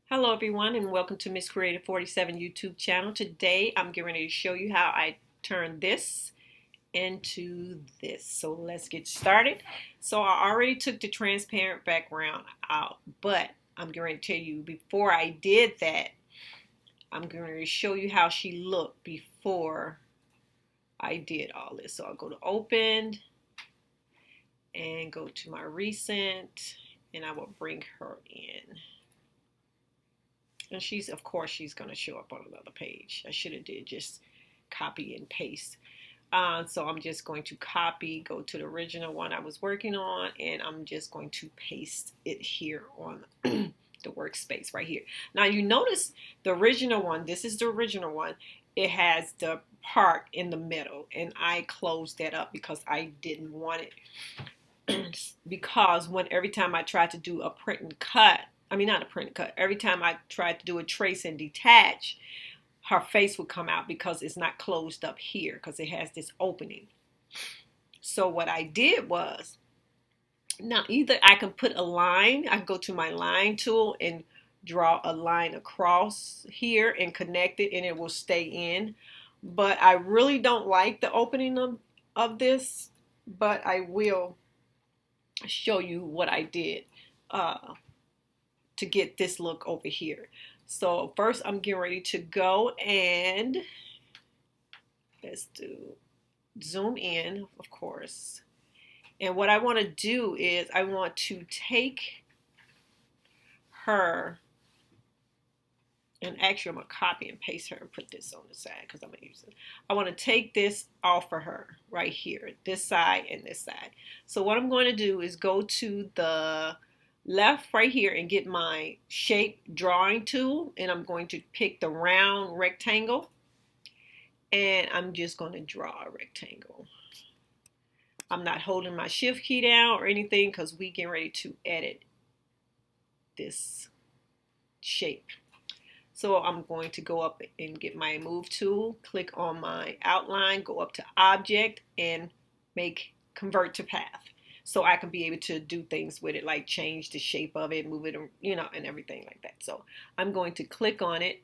Hello everyone and welcome to Miss Creative 47 YouTube channel. Today I'm getting ready to show you how I turn this into this. So let's get started. So I already took the transparent background out, but I'm going to tell you before I did that, I'm going to show you how she looked before I did all this. So I'll go to open and go to my recent and I will bring her in. And of course, she's going to show up on another page. I should have did just copy and paste. So I'm just going to copy, go to the original one I was working on, and I'm just going to paste it here on the workspace right here. Now you notice the original one, this is the original one, it has the part in the middle, and I closed that up because I didn't want it. Because every time I tried to do a print and cut, not a print and cut, every time I tried to do a trace and detach, her face would come out because it's not closed up here because it has this opening. So what I did was, now either I can put a line, I can go to my line tool and draw a line across here and connect it and it will stay in. But I really don't like the opening of this, but I will show you what I did to get this look over here. So first I'm getting ready to go and let's do zoom in, of course. And what I want to do is I want to take her, and actually I'm going to copy and paste her and put this on the side because I'm going to use it. I want to take this off of her right here, this side and this side. So what I'm going to do is go to the left right here and get my shape drawing tool, and I'm going to pick the round rectangle, and I'm just going to draw a rectangle. I'm not holding my shift key down or anything because we get ready to edit this shape. So I'm going to go up and get my move tool, click on my outline, go up to object and make convert to path. So I can be able to do things with it, like change the shape of it, move it, and everything like that. So I'm going to click on it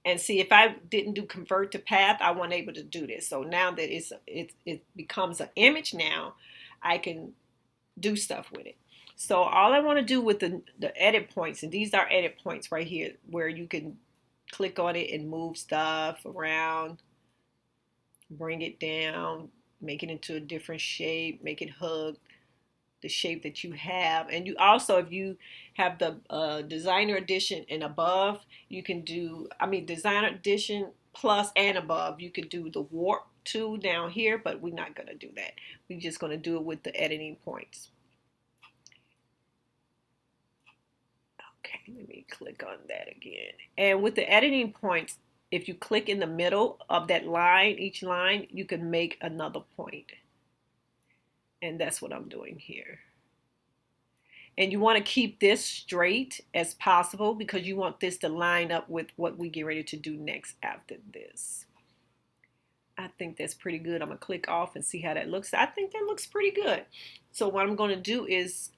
and see if I didn't do convert to path, I wasn't able to do this. So now that it becomes an image now, I can do stuff with it. So all I want to do with the edit points, and these are edit points right here where you can click on it and move stuff around, bring it down, make it into a different shape, make it hug the shape that you have. And you also, if you have the designer edition and above, you can do, designer edition plus and above, you could do the warp tool down here, but we're not going to do that. We're just going to do it with the editing points. Okay, let me click on that again. And with the editing points, if you click in the middle of that line, each line, you can make another point. And that's what I'm doing here. And you want to keep this straight as possible because you want this to line up with what we get ready to do next after this. I think that's pretty good. I'm going to click off and see how that looks. I think that looks pretty good. So what I'm going to do is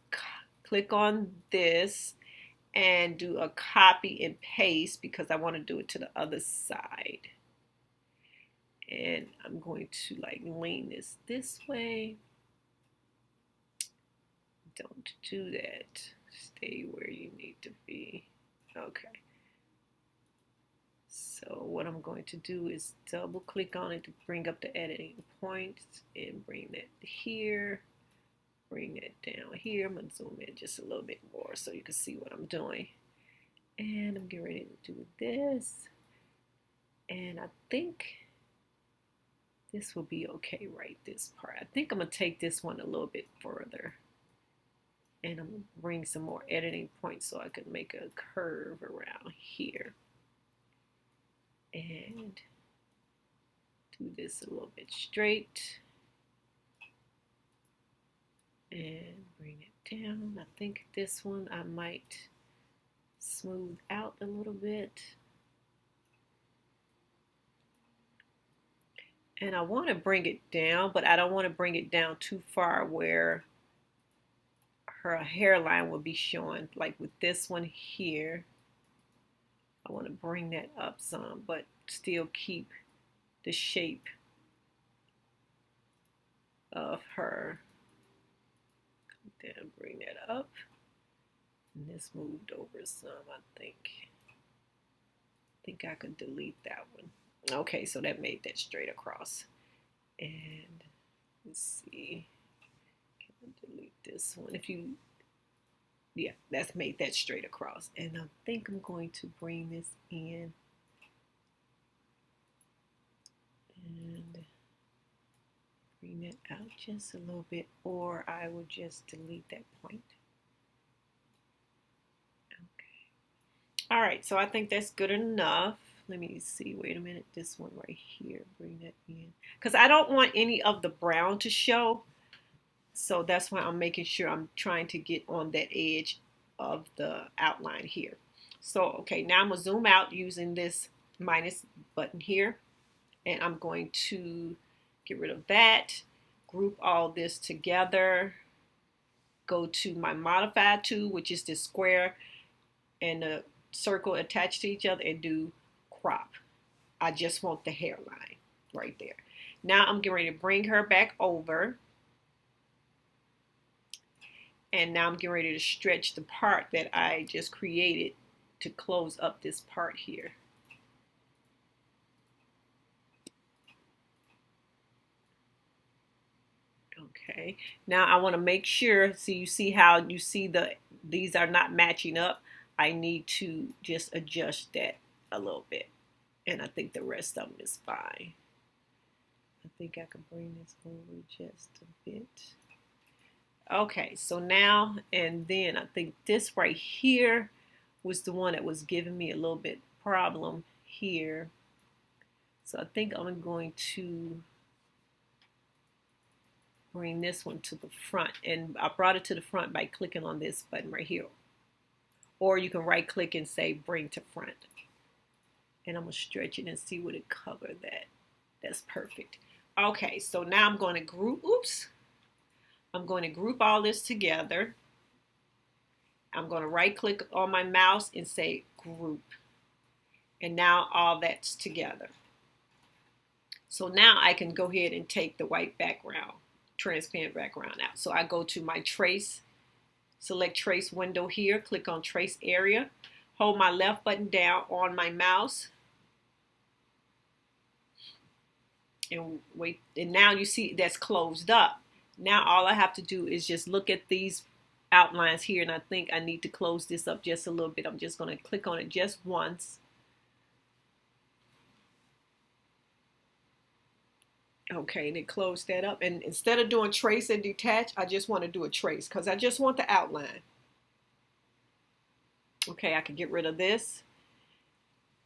click on this and do a copy and paste because I want to do it to the other side. And I'm going to lean this way. Don't do that. Stay where you need to be. Okay. So what I'm going to do is double click on it to bring up the editing points and bring that here. Bring that down here. I'm going to zoom in just a little bit more so you can see what I'm doing. And I'm getting ready to do this. And I think this will be okay right this part. I think I'm going to take this one a little bit further. And I'm going to bring some more editing points so I can make a curve around here. And do this a little bit straight. And bring it down. I think this one I might smooth out a little bit. And I want to bring it down, but I don't want to bring it down too far where her hairline will be showing, like with this one here. I want to bring that up some, but still keep the shape of her. Then bring that up. And this moved over some, I think. I think I could delete that one. Okay, so that made that straight across. And let's see. Can I delete this one? Yeah, that's made that straight across. And I think I'm going to bring this in and bring that out just a little bit, or I will just delete that point. Okay. All right, so I think that's good enough. Let me see, wait a minute, this one right here, bring that in. Because I don't want any of the brown to show. So that's why I'm making sure I'm trying to get on that edge of the outline here. So, okay, now I'm going to zoom out using this minus button here. And I'm going to get rid of that, group all this together, go to my modify tool, which is the square and the circle attached to each other, and do crop. I just want the hairline right there. Now I'm getting ready to bring her back over. And now I'm getting ready to stretch the part that I just created to close up this part here. Okay, now I want to make sure, so you see how you see these are not matching up. I need to just adjust that a little bit. And I think the rest of them is fine. I think I can bring this over just a bit. Okay, so now and then I think this right here was the one that was giving me a little bit problem here. So I think I'm going to bring this one to the front, and I brought it to the front by clicking on this button right here. Or you can right click and say bring to front. And I'm going to stretch it and see would it cover that. That's perfect. Okay, so now I'm going to group, I'm going to group all this together. I'm going to right click on my mouse and say group. And now all that's together. So now I can go ahead and take the white background, transparent background out. So I go to my trace, select trace window here, click on trace area, hold my left button down on my mouse, and wait. And now you see that's closed up. Now all I have to do is just look at these outlines here, and I think I need to close this up just a little bit. I'm just going to click on it just once. Okay, and it closed that up. And instead of doing trace and detach, I just want to do a trace because I just want the outline. Okay, I can get rid of this.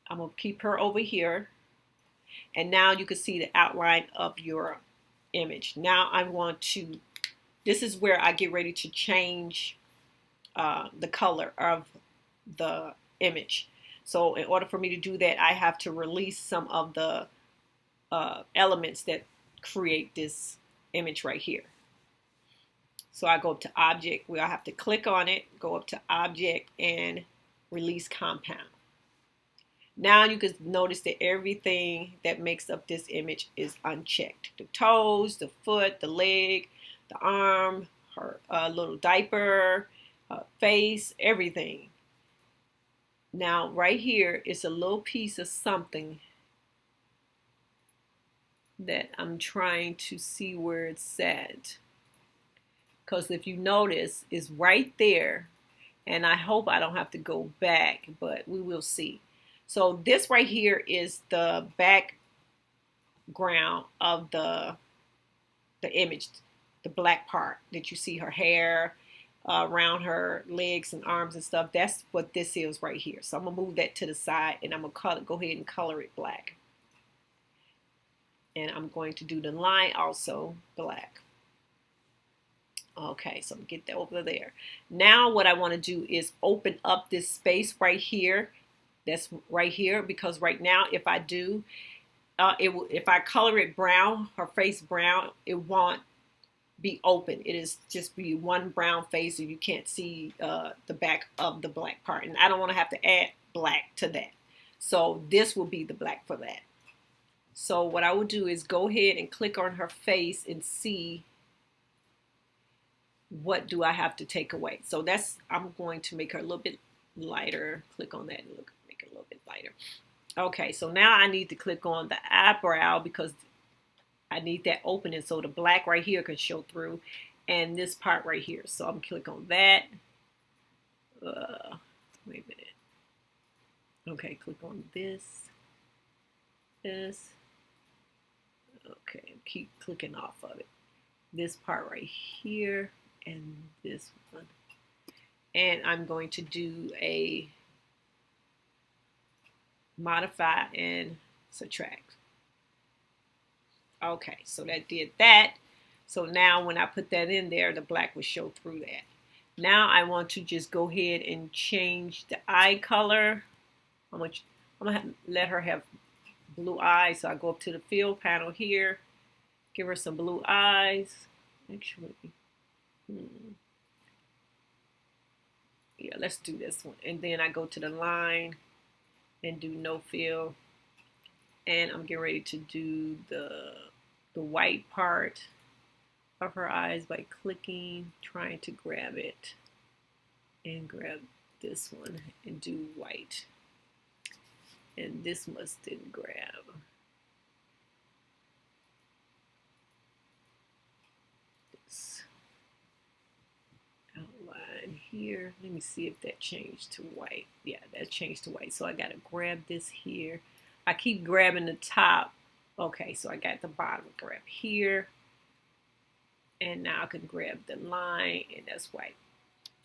I'm going to keep her over here. And now you can see the outline of your image. Now I want to, this is where I get ready to change the color of the image. So in order for me to do that, I have to release some of the elements that create this image right here. So I go up to object, where I have to click on it, go up to object and release compound. Now you can notice that everything that makes up this image is unchecked. The toes, the foot, the leg, the arm, her little diaper, face, everything. Now right here is a little piece of something that I'm trying to see where it's at. Because if you notice, it's right there. And I hope I don't have to go back, but we will see. So this right here is the background of the image, the black part that you see, her hair around her legs and arms and stuff. That's what this is right here. So I'm going to move that to the side, and I'm going to go ahead and color it black. And I'm going to do the line also black. Okay, so get that over there. Now what I want to do is open up this space right here. That's right here, because right now if I do, if I color it brown, her face brown, it won't be open. It is just be one brown face, and you can't see the back of the black part. And I don't want to have to add black to that. So this will be the black for that. So what I will do is go ahead and click on her face and see what do I have to take away. So that's, I'm going to make her a little bit lighter. Click on that and look, make it a little bit lighter. Okay, so now I need to click on the eyebrow because I need that opening so the black right here can show through, and this part right here. So I'm gonna click on that. Wait a minute. Okay, click on this. Okay, keep clicking off of it. This part right here and this one. And I'm going to do a modify and subtract. Okay, so that did that. So now when I put that in there, the black will show through that. Now I want to just go ahead and change the eye color. I'm gonna let her have blue eyes. So I go up to the fill panel here, give her some blue eyes. Actually, yeah, let's do this one. And then I go to the line and do no fill. And I'm getting ready to do the white part of her eyes by clicking, trying to grab it, and grab this one and do white. And this must didn't grab. This outline here. Let me see if that changed to white. Yeah, that changed to white. So I gotta grab this here. I keep grabbing the top. Okay, so I got the bottom, grab here. And now I can grab the line, and that's white.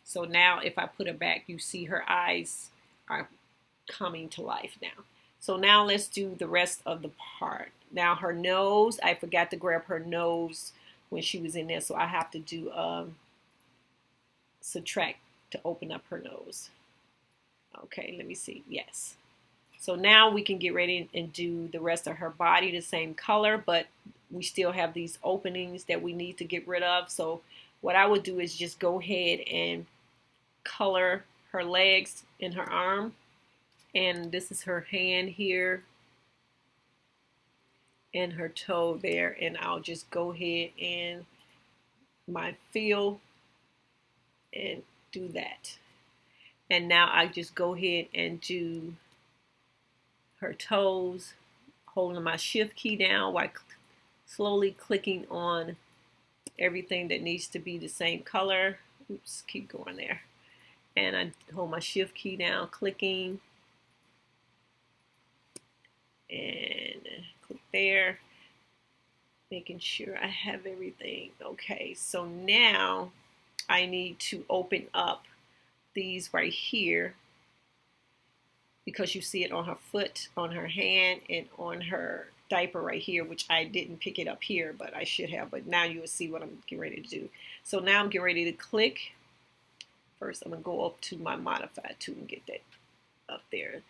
So now if I put her back, you see her eyes are coming to life now. So now let's do the rest of the part. Now her nose, I forgot to grab her nose when she was in there, so I have to do subtract to open up her nose. Okay, let me see. Yes. So now we can get ready and do the rest of her body the same color, but we still have these openings that we need to get rid of. So what I would do is just go ahead and color her legs and her arm. And this is her hand here and her toe there. And I'll just go ahead and my fill and do that. And now I just go ahead and do her toes, holding my shift key down while slowly clicking on everything that needs to be the same color. Oops, keep going there. And I hold my shift key down, clicking, and click there, making sure I have everything. Okay, so now I need to open up these right here, because you see it on her foot, on her hand, and on her diaper right here, which I didn't pick it up here, but I should have. But now you will see what I'm getting ready to do. So now I'm getting ready to click. First, I'm going to go up to my modify tool and get that up there.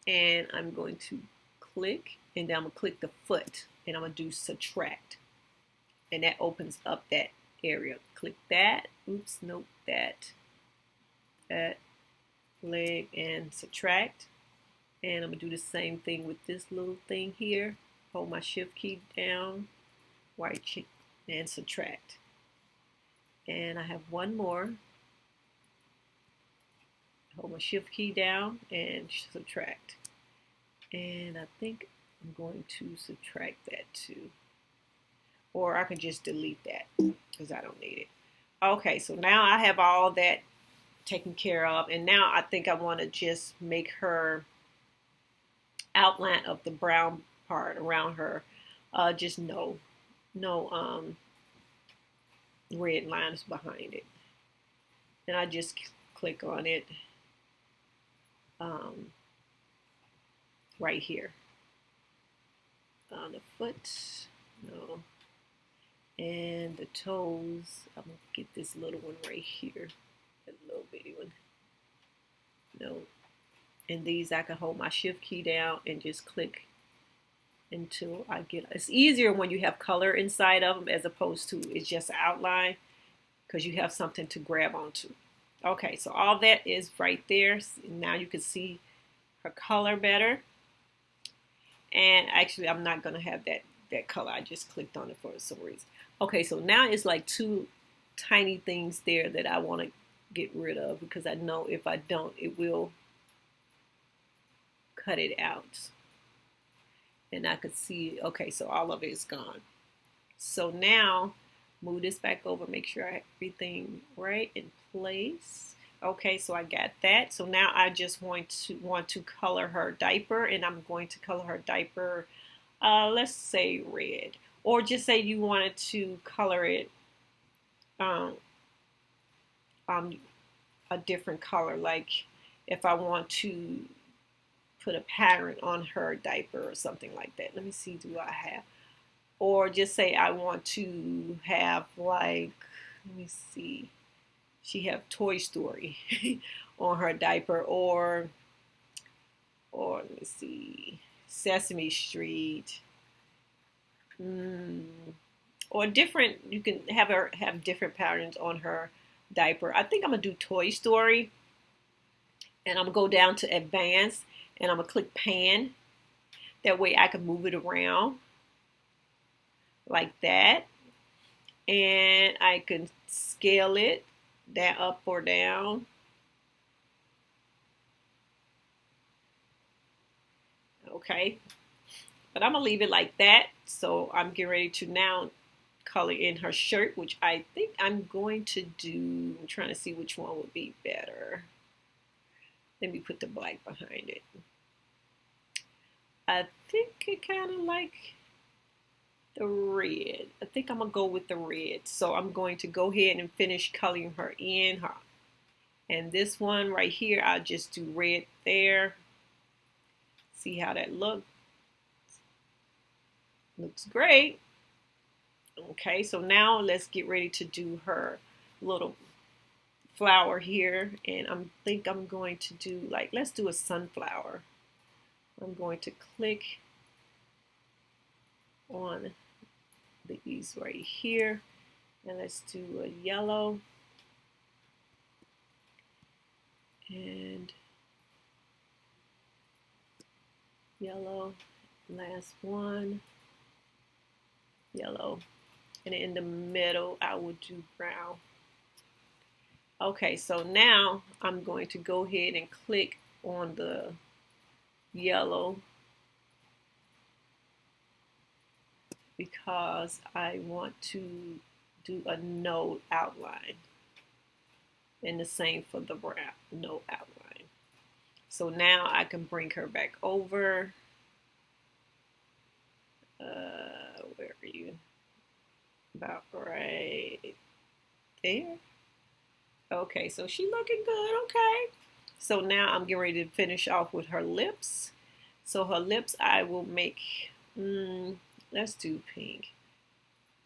And I'm going to click, and then I'm going to click the foot, and I'm going to do subtract. And that opens up that area. Click that. Oops, nope, that leg, and subtract. And I'm gonna do the same thing with this little thing here. Hold my shift key down, white check, and subtract. And I have one more. Hold my shift key down and subtract. And I think I'm going to subtract that too. Or I can just delete that because I don't need it. Okay, so now I have all that taken care of, and now I think I want to just make her outline of the brown part around her just no red lines behind it, and I just click on it right here on the foot, no, and the toes. I'm gonna get this little one right here, that little bitty one, no. And these I can hold my shift key down and just click until I get. It's easier when you have color inside of them as opposed to it's just an outline, because you have something to grab onto. Okay, so all that is right there. Now you can see her color better. And actually, I'm not going to have that color. I just clicked on it for some reason. Okay, so now it's like two tiny things there that I want to get rid of because I know if I don't, it will cut it out. And I could see, okay, so all of it is gone. So now, move this back over, make sure I have everything right in place. Okay, so I got that. So now I just want to color her diaper, and I'm going to color her diaper, let's say red, or just say you wanted to color it um, a different color, like if I want to put a pattern on her diaper or something like that. Let me see, do I have, or just say I want to have like, let me see, she have Toy Story on her diaper, or let me see, Sesame Street, or different. You can have her have different patterns on her diaper. I think I'm gonna do Toy Story, and I'm gonna go down to Advanced, and I'm gonna click Pan. That way I can move it around like that, and I can scale it that up or down. Okay, but I'm gonna leave it like that. So I'm getting ready to now color in her shirt, which I think I'm going to do. I'm trying to see which one would be better. Let me put the black behind it. I think it kind of like the red. I think I'm gonna go with the red. So I'm going to go ahead and finish coloring her in. And this one right here, I'll just do red there. See how that looks. Looks great. Okay, so now let's get ready to do her little flower here. And I think I'm going to do like, let's do a sunflower. I'm going to click on these right here. And let's do a yellow. And yellow, last one, yellow, and in the middle I will do brown. Okay, so now I'm going to go ahead and click on the yellow because I want to do a node outline, and the same for the brown node outline. So now I can bring her back over. Where are you? About right there. Okay, so she looking good. Okay. So now I'm getting ready to finish off with her lips. So her lips I will make, let's do pink.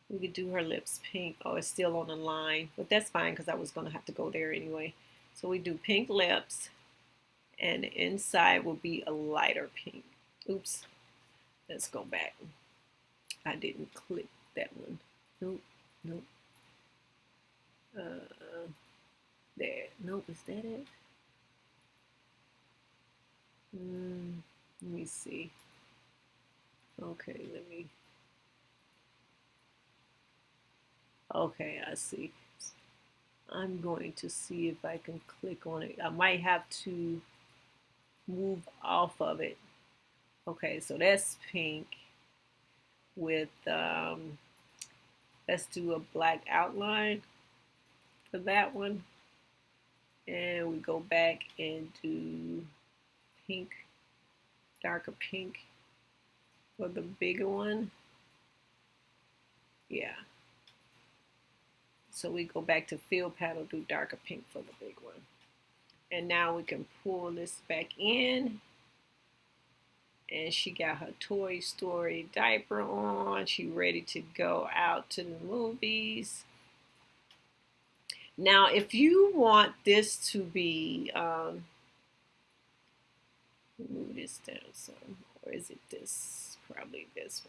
We could do her lips pink. Oh, it's still on the line, but that's fine because I was going to have to go there anyway. So we do pink lips, and the inside will be a lighter pink. Oops. Let's go back. I didn't click that one. Nope. Nope. There. Nope. Is that it? Let me see. Okay, let me. Okay, I see. I'm going to see if I can click on it. I might have to move off of it. Okay, so that's pink with, let's do a black outline for that one. And we go back and do pink, darker pink for the bigger one. Yeah. So we go back to fill paddle, do darker pink for the big one. And now we can pull this back in. And she got her Toy Story diaper on. She ready to go out to the movies. Now, if you want this to be, move this down some, or is it this? Probably this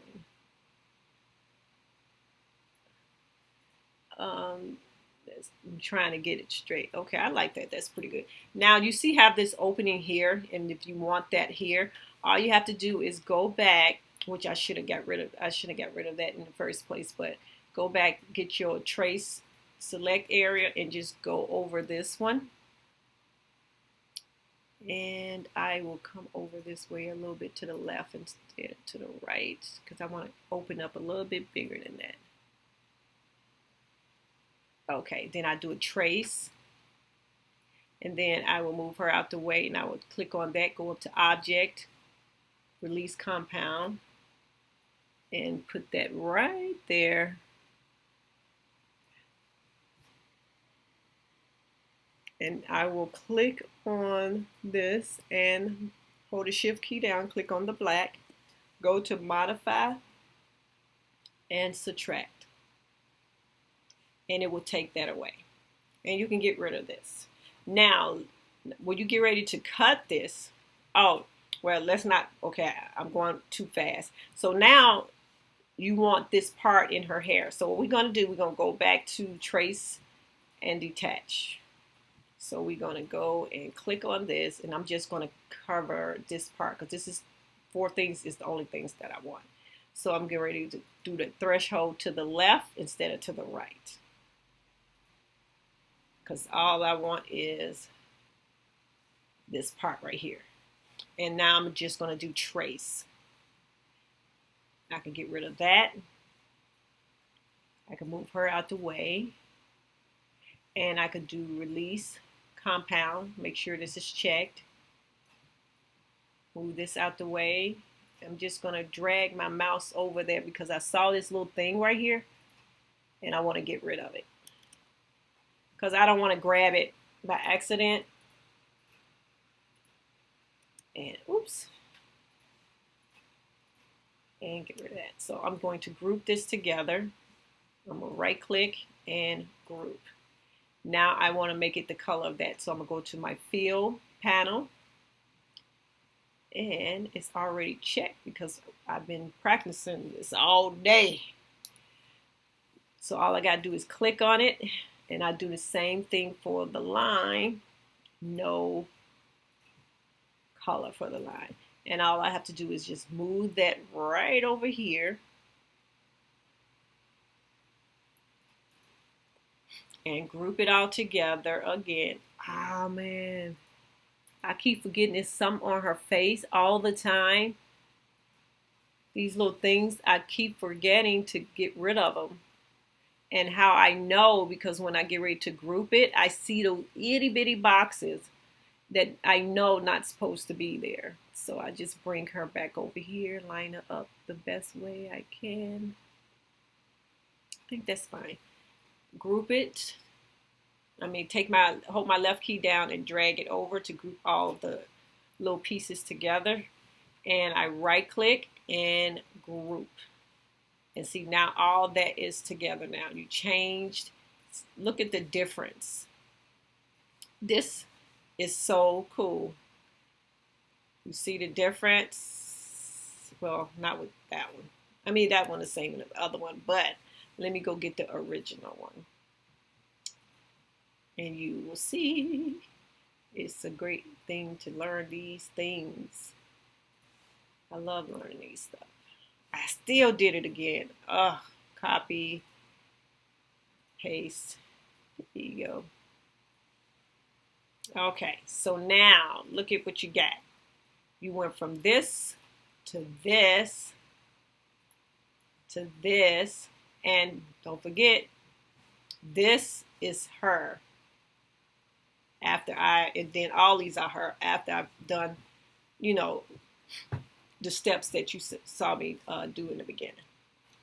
one. I'm trying to get it straight. Okay, I like that. That's pretty good. Now you see have this opening here, and if you want that here, all you have to do is go back, which I should have got rid of. I should have got rid of that in the first place, but go back, get your trace select area, and just go over this one. And I will come over this way a little bit to the left instead of to the right, because I want to open up a little bit bigger than that. Okay, then I do a trace, and then I will move her out the way, and I will click on that, go up to Object, Release Compound, and put that right there. And I will click on this and hold the Shift key down, click on the black, go to Modify, and Subtract. And it will take that away. And you can get rid of this. Now, when you get ready to cut this, oh, well, let's not, okay, I'm going too fast. So now you want this part in her hair. So what we're going to do, we're going to go back to Trace and Detach. So we're going to go and click on this, and I'm just going to cover this part because this is 4 things is the only things that I want. So I'm getting ready to do the threshold to the left instead of to the right, because all I want is this part right here. And now I'm just going to do trace. I can get rid of that. I can move her out the way. And I could do release compound. Make sure this is checked. Move this out the way. I'm just going to drag my mouse over there because I saw this little thing right here. And I want to get rid of it, because I don't want to grab it by accident. And oops. And get rid of that. So I'm going to group this together. I'm going to right click and group. Now I want to make it the color of that. So I'm going to go to my fill panel. And it's already checked because I've been practicing this all day. So all I got to do is click on it. And I do the same thing for the line. No color for the line. And all I have to do is just move that right over here. And group it all together again. Oh man. I keep forgetting there's some on her face all the time. These little things, I keep forgetting to get rid of them. And how I know, because when I get ready to group it, I see those itty bitty boxes that I know not supposed to be there. So I just bring her back over here, line her up the best way I can. I think that's fine. Group it. I mean, hold my left key down and drag it over to group all of the little pieces together. And I right click and group. And see, now all that is together now. You changed. Look at the difference. This is so cool. You see the difference? Well, not with that one. I mean, that one is the same as the other one, but let me go get the original one. And you will see it's a great thing to learn these things. I love learning these stuff. I still did it again. Copy, paste. There you go. Okay, so now look at what you got. You went from this to this to this, and don't forget, this is her. And then all these are her after I've done, the steps that you saw me do in the beginning.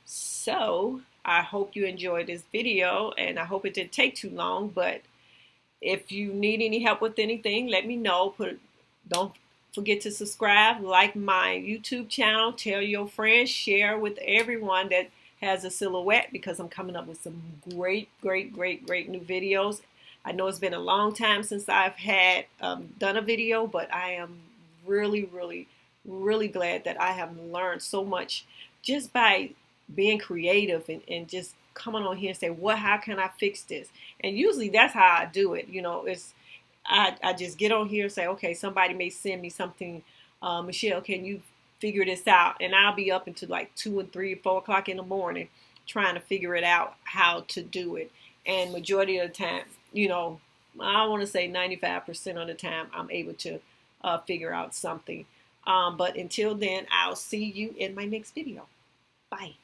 So I hope you enjoyed this video, and I hope it didn't take too long, but if you need any help with anything, let me know. Don't forget to subscribe, like my YouTube channel, tell your friends, share with everyone that has a silhouette, because I'm coming up with some great new videos. I know it's been a long time since I've had done a video, but I am really glad that I have learned so much just by being creative and just coming on here and say, how can I fix this? And usually that's how I do it. I just get on here and say, okay, somebody may send me something. Michelle, can you figure this out? And I'll be up until like 2 and 3, 4 o'clock in the morning trying to figure it out, how to do it. And majority of the time, I want to say 95% of the time, I'm able to figure out something. But until then, I'll see you in my next video. Bye.